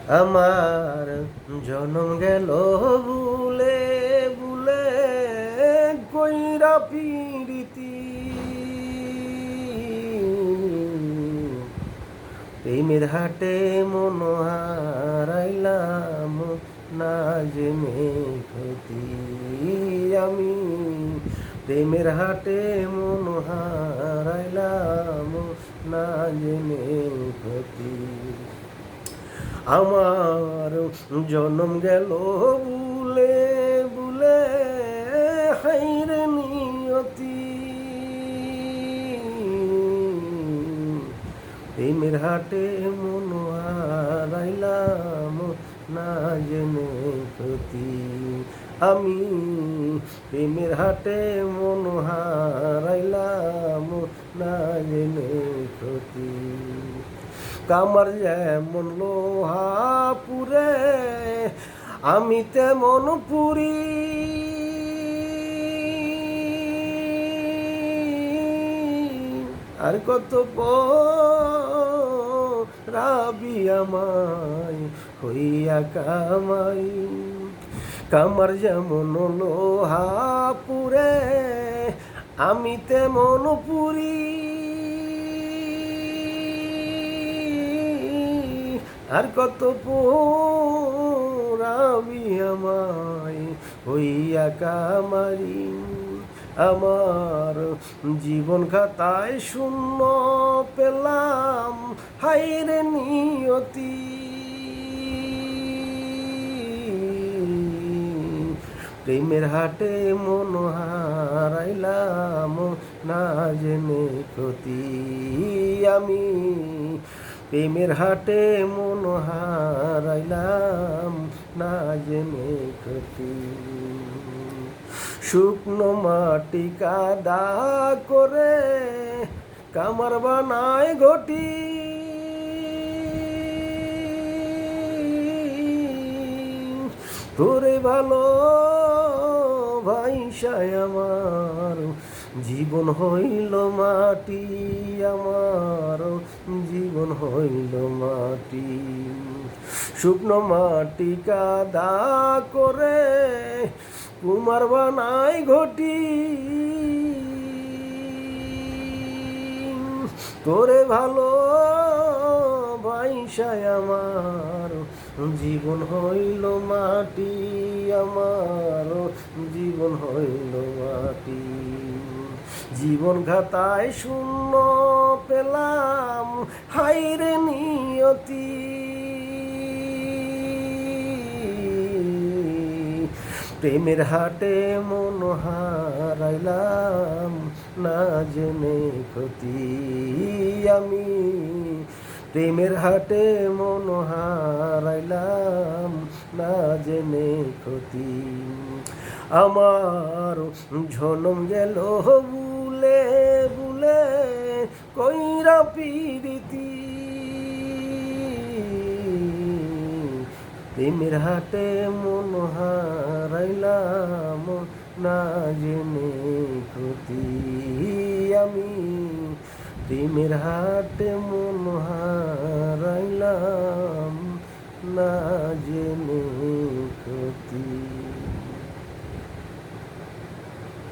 আমার জনম গেল ভুলে ভুলে কইরা পিরিতি প্রেমের হাটে মন হারাইলাম না জেনে ক্ষতি আমি প্রেমের হাটে মন হারাইলাম না জেনে ক্ষতি আমার জনম গেল ভুলে ভুলে হাইরে নিয়তি প্রেমের হাটে মন হারাইলাম না জেনে ক্ষতি আমি প্রেমের হাটে মন হারাইলাম না জেনে ক্ষতি কামার যেমন লোহা পুরে আমি তেমন পুরি আর কত রাবি আমায় হইয়া কামাই কামার যেমন লোহা পুরে আমি তেমন পুরি আর কত পোড়াবি আমায় হইয়া কামারি আমার জীবন খাতায় শূন্য পেলাম হাইরে নিয়তি প্রেমের হাটে মন হারাইলাম না জেনে ক্ষতি আমি প্রেমের হাটে মন হারাইলাম না জেনে ক্ষতি শুকনো মাটি কাদা করে কামার বানায় ঘটি তোরে ভালো ভাইসায় আমার জীবন হইল মাটি আমার জীবন হইল মাটি শুকনো মাটি কাদা করে কুমার বানাই ঘটি তোরে ভালো ভাইসায় আমার জীবন হইল মাটি আমার জীবন হইল মাটি জীবন খাতায় শূন্য পেলাম হাইরে নিয়তি প্রেমের হাটে মন হারাইলাম না জেনে ক্ষতি আমি প্রেমের হাটে মন হারাইলাম না জেনে ক্ষতি আমার জনম গেল ভুলে ভুলে কইরা পিরিতি প্রেমের হাটে মন হারাইলাম না জেনে ক্ষতি আমি প্রেমের হাটে মন হারাইলাম না জেনে ক্ষতি।